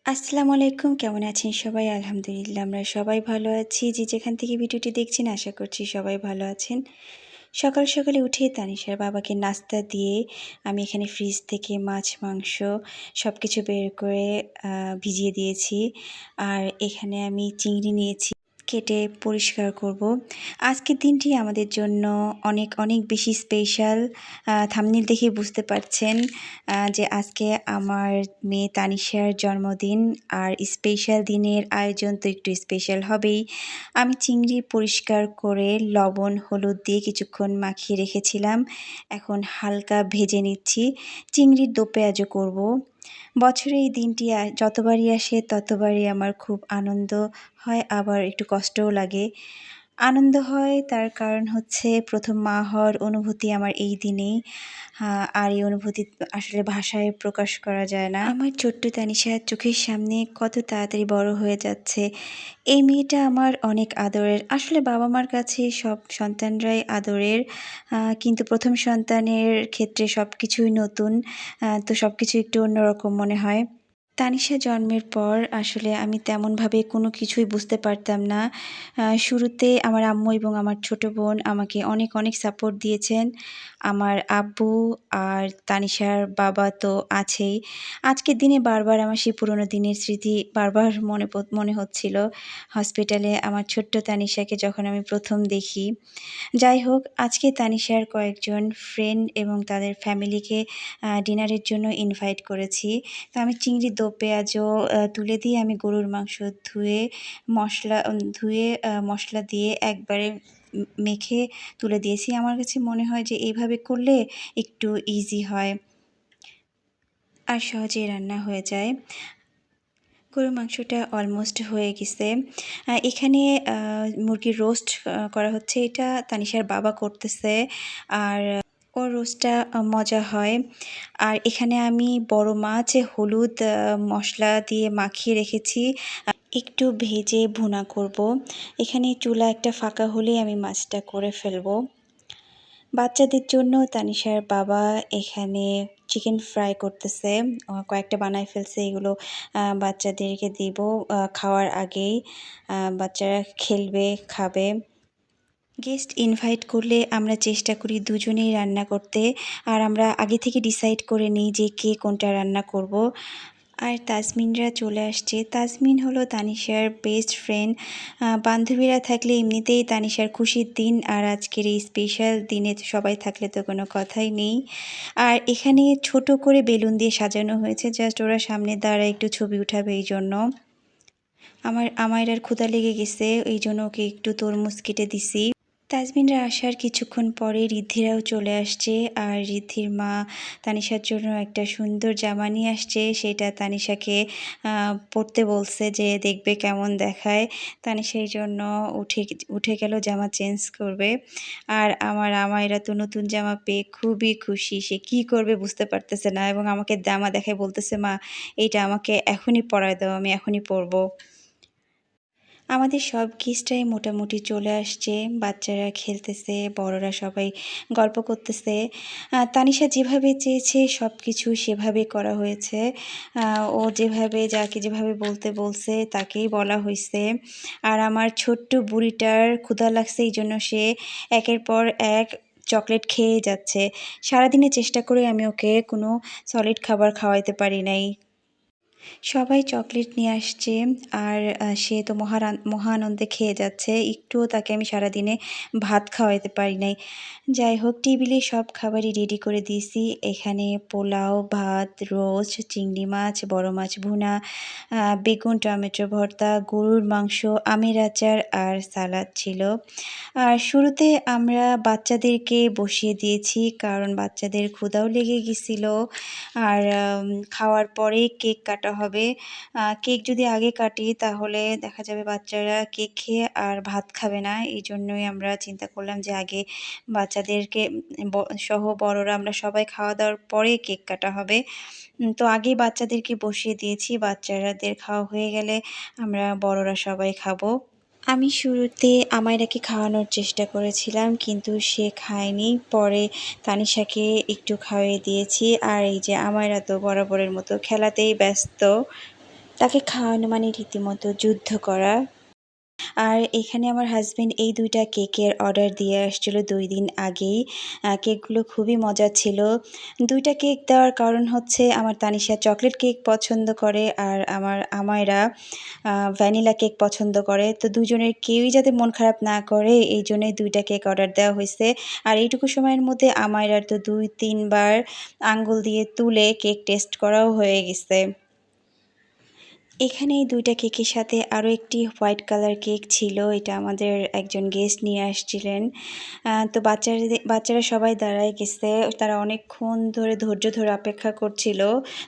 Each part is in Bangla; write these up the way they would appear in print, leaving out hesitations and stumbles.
আসসালামু আলাইকুম। কেমন আছেন সবাই? আলহামদুলিল্লাহ আমরা সবাই ভালো আছি। যে যেখান থেকে ভিডিওটি দেখছেন আশা করছি সবাই ভালো আছেন। সকাল সকালে উঠে তানিশার বাবাকে নাস্তা দিয়ে আমি এখানে ফ্রিজ থেকে মাছ, মাংস সবকিছু বের করে ভিজিয়ে দিয়েছি। আর এখানে আমি চিংড়ি নিয়েছি, কেটে পরিষ্কার করব। আজকের দিনটি আমাদের জন্য অনেক অনেক বেশি স্পেশাল। থাম্বনেল দেখেই বুঝতে পারছেন যে আজকে আমার মেয়ে তানিশার জন্মদিন। আর স্পেশাল দিনের আয়োজন তো একটু স্পেশাল হবেই। আমি চিংড়ি পরিষ্কার করে লবণ, হলুদ দিয়ে কিছুক্ষণ মাখিয়ে রেখেছিলাম। এখন হালকা ভেজে নিচ্ছি। চিংড়ির দো পেঁয়াজু করব। বছরে এই দিনটি যতবারই আসে ততবারই আমার খুব আনন্দ হয়, আবার একটু কষ্টও লাগে। আনন্দ হয় তার কারণ হচ্ছে প্রথম মা হওয়ার অনুভূতি আমার এই দিনেই। আর এই অনুভূতি আসলে ভাষায় প্রকাশ করা যায় না। আমার ছোট্ট তানিশা চোখের সামনে কত তাড়াতাড়ি বড় হয়ে যাচ্ছে। এই মেয়েটা আমার অনেক আদরের। আসলে বাবা-মার কাছে সব সন্তানরাই আদরের। কিন্তু প্রথম সন্তানের ক্ষেত্রে সবকিছুই নতুন। তো সবকিছু একটু অন্যরকম মনে হয়। তানিশা জন্মের পর আসলে আমি তেমনভাবে কোনো কিছুই বুঝতে পারতাম না। শুরুতে আমার আম্মু এবং আমার ছোট বোন আমাকে অনেক অনেক সাপোর্ট দিয়েছেন। আমার আব্বু আর তানিশার বাবা তো আছেই। আজকের দিনে বারবার আমার সেই পুরোনো দিনের স্মৃতি বারবার মনে হচ্ছিল। হসপিটালে আমার ছোট্ট তানিশাকে যখন আমি প্রথম দেখি। যাই হোক, আজকে তানিশার কয়েকজন ফ্রেন্ড এবং তাদের ফ্যামিলিকে ডিনারের জন্য ইনভাইট করেছি। তো আমি চিংড়ির দো পেঁয়াজও তুলে দিয়ে আমি গরুর মাংস ধুয়ে মশলা দিয়ে একবারে মেখে তুলে দিয়েছি। আমার কাছে মনে হয় যে এইভাবে করলে একটু ইজি হয় আর সহজেই রান্না হয়ে যায়। গরুর মাংসটা অলমোস্ট হয়ে গেছে। এখানে মুরগির রোস্ট করা হচ্ছে। এটা তানিশার বাবা করতেছে। আর ওর রোস্টটা মজা হয়। আর এখানে আমি বড় মাছ হলুদ মশলা দিয়ে মাখিয়ে রেখেছি। একটু ভেজে ভুনা করব। এখানে চুলা একটা ফাঁকা হলেই আমি মাছটা করে ফেলবো। বাচ্চাদের জন্য তানিশার বাবা এখানে চিকেন ফ্রাই করতেছে। কয়েকটা বানায় ফেলছে, এগুলো বাচ্চাদেরকে দিব খাওয়ার আগেই। বাচ্চারা খেলবে, খাবে। গেস্ট ইনভাইট করলে আমরা চেষ্টা করি দুজনেই রান্না করতে। আর আমরা আগে থেকে ডিসাইড করে নিই যে কে কোনটা রান্না করব। আর তাজমিনরা চলে আসছে। তাজমিন হলো তানিশার বেস্ট ফ্রেন্ড। বান্ধবীরা থাকলে এমনিতেই তানিশার খুশির দিন, আর আজকের এই স্পেশাল দিনে সবাই থাকলে তো কোনো কথাই নেই। আর এখানে ছোট করে বেলুন দিয়ে সাজানো হয়েছে, জাস্ট ওরা সামনে দাঁড়ায় একটু ছবি উঠাবে এই জন্য। আমার আর ক্ষুধা লেগে গেছে, এই জন্য ওকে একটু তরমুজ কেটে দিছি। তাজমিনরা আসার কিছুক্ষণ পরে ঋদ্ধিরাও চলে আসছে। আর ঋদ্ধির মা তানিশার জন্য একটা সুন্দর জামা নিয়ে আসছে। সেটা তানিশাকে পরতে বলছে যে দেখবে কেমন দেখায়। তানিশা এই জন্য উঠে গেল জামা চেঞ্জ করবে। আর আমার আমায়রা তো নতুন জামা পেয়ে খুবই খুশি। সে কি করবে বুঝতে পারতেছে না এবং আমাকে জামা দেখায় বলতেছে, মা এইটা আমাকে এখনই পরায় দাও, আমি এখনই পরবো। আমাদের সব গেস্টরাই মোটামুটি চলে আসছে। বাচ্চারা খেলতেছে, বড়রা সবাই গল্প করতেছে। তানিশা যেভাবে চেয়েছে সব কিছু সেভাবে করা হয়েছে। ও যাকে যেভাবে বলতে বলছে তাকেই বলা হয়েছে। আর আমার ছোট্ট বুড়িটার ক্ষুধা লাগছে, এই জন্য সে একের পর এক চকলেট খেয়ে যাচ্ছে। সারাদিনে চেষ্টা করে আমি ওকে কোনো সলিড খাবার খাওয়াইতে পারি নাই। সবাই চকলেট নিয়ে আসছে। আর সে তো মহা আনন্দে খেয়ে যাচ্ছে। একটুও তাকে আমি সারাদিনে ভাত খাওয়াইতে পারি নাই। যাই হোক, টেবিলে সব খাবারই রেডি করে দিয়েছি। এখানে পোলাও, ভাত, রোস্ট, চিংড়ি মাছ, বড় মাছ ভুনা, বেগুন টমেটো ভর্তা, গরুর মাংস, আমের আচার আর সালাদ ছিল। আর শুরুতে আমরা বাচ্চাদেরকে বসিয়ে দিয়েছি, কারণ বাচ্চাদের ক্ষুধাও লেগে গেছিল। আর খাওয়ার পরে কেক কাটা হবে। কেক যদি আগে কাটি তাহলে দেখা যাবে বাচ্চারা কেক খেয়ে আর ভাত খাবে না। এই জন্যই আমরা চিন্তা করলাম যে আগে বাচ্চাদেরকে সহ বড়রা আমরা সবাই খাওয়া দাওয়ার পরে কেক কাটা হবে। তো আগেই বাচ্চাদেরকে বসিয়ে দিয়েছি। বাচ্চাদের খাওয়া হয়ে গেলে আমরা বড়রা সবাই খাবো। আমি শুরুতে আমায়রাকে খাওয়ানোর চেষ্টা করেছিলাম, কিন্তু সে খায়নি। পরে তানিশাকে একটু খাইয়ে দিয়েছি। আর এই যে আমায়রা তো বরাবরের মতো খেলাতেই ব্যস্ত। তাকে খাওয়ানো মানে রীতিমতো যুদ্ধ করা। আর এখানে আমার হাসব্যান্ড এই ২ টা কেকের অর্ডার দিয়ে আসছিল ২ দিন আগেই। কেকগুলো খুবই মজার ছিল। ২ টা কেক দেওয়ার কারণ হচ্ছে আমার তানিশা চকলেট কেক পছন্দ করে আর আমার আমায়রা ভ্যানিলা কেক পছন্দ করে। তো দুজনের কেউই যাতে মন খারাপ না করে এইজন্যই ২ টা কেক অর্ডার দেওয়া হইছে। আর এইটুকু সময়ের মধ্যে আমায়রার তো ২-৩ বার আঙ্গুল দিয়ে তুলে কেক টেস্ট করাও হয়ে গেছে। এখানে এই ২ টা কেকের সাথে আরও একটি হোয়াইট কালার কেক ছিল। এটা আমাদের একজন গেস্ট নিয়ে আসছিলেন। তো বাচ্চারা সবাই দাঁড়ায় গেছে। তারা অনেকক্ষণ ধরে ধৈর্য ধরে অপেক্ষা করছিল।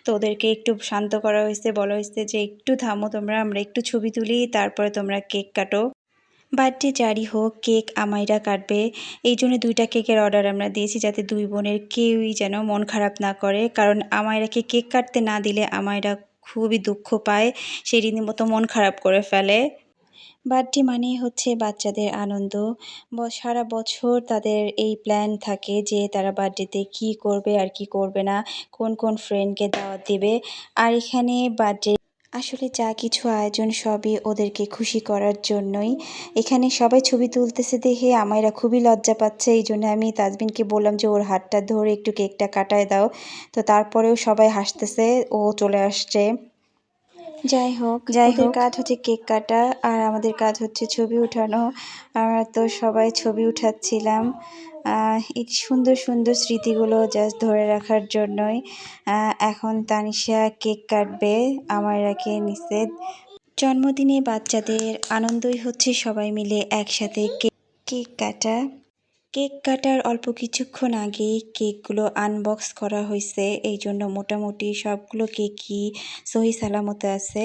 তো ওদেরকে একটু শান্ত করা হইছে, বলা হইছে যে, "একটু থামো তোমরা, আমরা একটু ছবি তুলি, তারপরে তোমরা কেক কাটো।" বার্থডে যারই হোক কেক আমাইরা কাটবে। এইজন্য ২ টা কেকের অর্ডার আমরা দিয়েছি যাতে ২ বোনের কেউই যেন মন খারাপ না করে। কারণ আমায়রাকে কেক কাটতে না দিলে আমায়রা খুবই দুঃখ পায়। সে রীতিমতো মন খারাপ করে ফেলে। বার্থডে মানেই হচ্ছে বাচ্চাদের আনন্দ। সারা বছর তাদের এই প্ল্যান থাকে যে তারা বার্থডেতে কী করবে আর কী করবে না, কোন ফ্রেন্ডকে দাওয়াত দিবে। আর এখানে বার্থডে আসলে যা কিছু আয়োজন সবই ওদেরকে খুশি করার জন্যই। এখানে সবাই ছবি তুলতেছে দেখে আমায়রা খুবই লজ্জা পাচ্ছে। এইজন্য আমি তাজবিনকে বললাম যে ওর হাতটা ধরে একটু কেকটা কাটায় দাও। তো তারপরেও সবাই হাসতেছে, ও চলে আসছে। যাই হোক ওদের কাজ হচ্ছে কেক কাটা আর আমাদের কাজ হচ্ছে ছবি উঠানো। আমরা তো সবাই ছবি উঠাচ্ছিলাম। এই সুন্দর স্মৃতিগুলো জাস্ট ধরে রাখার জন্যই। এখন তানিশা কেক কাটবে, আমায়রাকে নিছে। জন্মদিনে বাচ্চাদের আনন্দই হচ্ছে সবাই মিলে একসাথে কেক কাটা। কেক কাটার অল্প কিছুক্ষণ আগেই কেকগুলো আনবক্স করা হইছে। এইজন্য মোটামুটি সবগুলো কেকই সহি সালামতে আছে।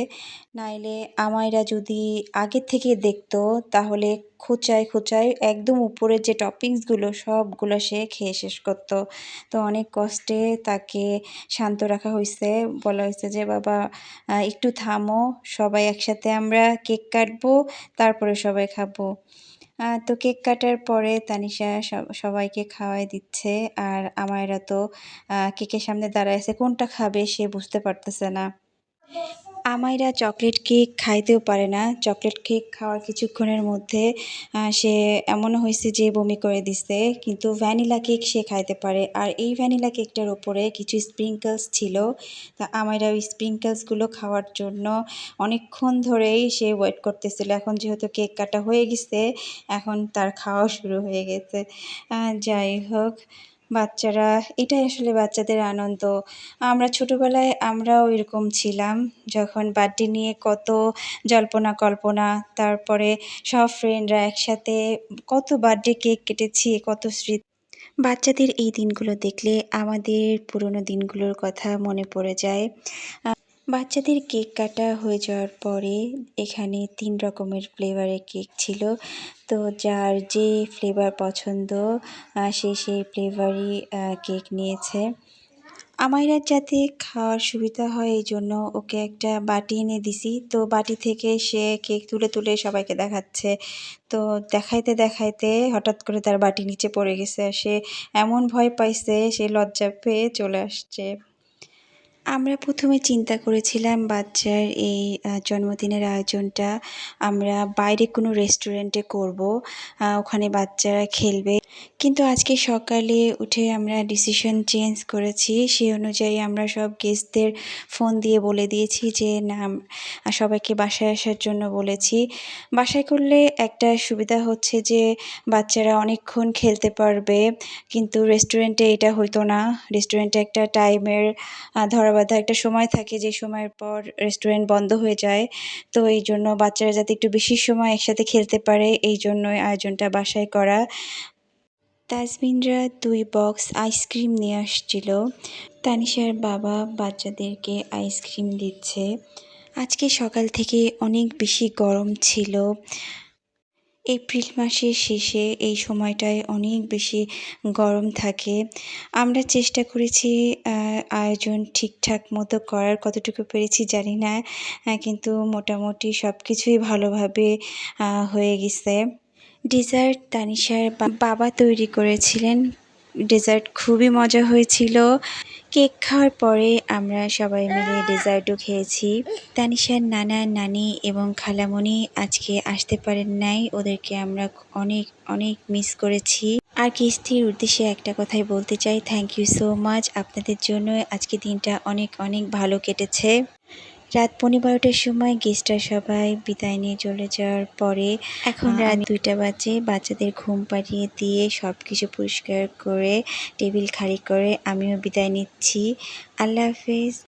নাইলে আমায়রা যদি আগের থেকে দেখতো তাহলে খোঁচায় একদম উপরের যে টপিংসগুলো সবগুলো সে খেয়ে শেষ করত। তো অনেক কষ্টে তাকে শান্ত রাখা হইছে। বলা হইছে যে, "বাবা একটু থামো, সবাই একসাথে আমরা কেক কাটবো, তারপরে সবাই খাবো।" তো কেক কাটার পরে তানিশা সবাইকে খাওয়াই দিচ্ছে। আর আমায়রা তো কেকের সামনে দাঁড়ায় আছে। কোনটা খাবে সে বুঝতে পারতেছে না। আমাইরা চকলেট কেক খাইতেও পারে না। চকলেট কেক খাওয়ার কিছুক্ষণের মধ্যে সে এমনও হইছে যে বমি করে দিছে। কিন্তু ভ্যানিলা কেক সে খাইতে পারে। আর এই ভ্যানিলা কেকটার উপরে কিছু স্প্রিংকলস ছিল। তা আমাইরা ওই স্প্রিংকলসগুলো খাওয়ার জন্য অনেকক্ষণ ধরেই সে ওয়েট করতেছিল। এখন যেহেতু কেক কাটা হয়ে গেছে, এখন তার খাওয়া শুরু হয়ে গেছে। যাই হোক, বাচ্চারা এটাই আসলে বাচ্চাদের আনন্দ। আমরা ছোটোবেলায় আমরাও এরকম ছিলাম। যখন বার্থডে নিয়ে কত জল্পনা কল্পনা, তারপরে সব ফ্রেন্ডরা একসাথে কত বার্থডে কেক কেটেছি, কত স্মৃতি। বাচ্চাদের এই দিনগুলো দেখলে আমাদের পুরনো দিনগুলোর কথা মনে পড়ে যায়। বাচ্চাদের কেক কাটা হয়ে যাওয়ার পরে এখানে ৩ রকমের ফ্লেভারের কেক ছিল। তো যার যে ফ্লেভার পছন্দ সে সেই ফ্লেভারই কেক নিয়েছে। আমাইরার যাতে খাওয়ার সুবিধা হয় এইজন্য ওকে একটা বাটি এনে দিছি। তো বাটি থেকে সে কেক তুলে সবাইকে দেখাচ্ছে। তো দেখাইতে হঠাৎ করে তার বাটি নিচে পড়ে গেছে। আর সে এমন ভয় পাইছে সে লজ্জা পেয়ে চলে আসছে। আমরা প্রথমে চিন্তা করেছিলাম বাচ্চার এই জন্মদিনের আয়োজনটা আমরা বাইরে কোনো রেস্টুরেন্টে করব। ওখানে বাচ্চারা খেলবে। কিন্তু আজকে সকালে উঠে আমরা ডিসিশন চেঞ্জ করেছি। সেই অনুযায়ী আমরা সব গেস্টদের ফোন দিয়ে বলে দিয়েছি যে না, সবাইকে বাসায় আসার জন্য বলেছি। বাসায় করলে একটা সুবিধা হচ্ছে যে বাচ্চারা অনেকক্ষণ খেলতে পারবে। কিন্তু রেস্টুরেন্টে এটা হইতো না। রেস্টুরেন্টে একটা টাইমের ধরাবাঁধা একটা সময় থাকে, যে সময়ের পর রেস্টুরেন্ট বন্ধ হয়ে যায়। তো এইজন্য বাচ্চারা যাতে একটু বেশি সময় একসাথে খেলতে পারে এইজন্যই আয়োজনটা বাসায় করা। তাজমিনরা ২ বক্স আইসক্রিম নিয়ে আসছিল। তানিশার বাবা বাচ্চাদেরকে আইসক্রিম দিচ্ছে। আজকে সকাল থেকে অনেক বেশি গরম ছিল। এপ্রিল মাসের শেষে এই সময়টায় অনেক বেশি গরম থাকে। আমরা চেষ্টা করেছি আয়োজন ঠিকঠাক মতো করার, কতটুকু পেরেছি জানি না। কিন্তু মোটামুটি সব কিছুই ভালোভাবে হয়ে গেছে। ডেজার্ট তানিশার বাবা তৈরি করেছিলেন। ডেজার্ট খুবই মজা হয়েছিল। কেক খাওয়ার পরে আমরা সবাই মিলে ডেজার্টও খেয়েছি। তানিশার নানা, নানি এবং খালামণি আজকে আসতে পারেন নাই। ওদেরকে আমরা অনেক অনেক মিস করেছি। আর কিস্তির উদ্দেশ্যে একটা কথাই বলতে চাই, থ্যাংক ইউ সো মাচ। আপনাদের জন্য আজকে দিনটা অনেক অনেক ভালো কেটেছে। রাত 12:15টার সময় গেস্টরা সবাই বিদায় নিয়ে চলে যাওয়ার পরে এখন রাত 2টা বাজে। বাচ্চাদের ঘুম পাড়িয়ে দিয়ে সব কিছু পরিষ্কার করে টেবিল খালি করে আমিও বিদায় নিচ্ছি। আল্লাহ হাফেজ।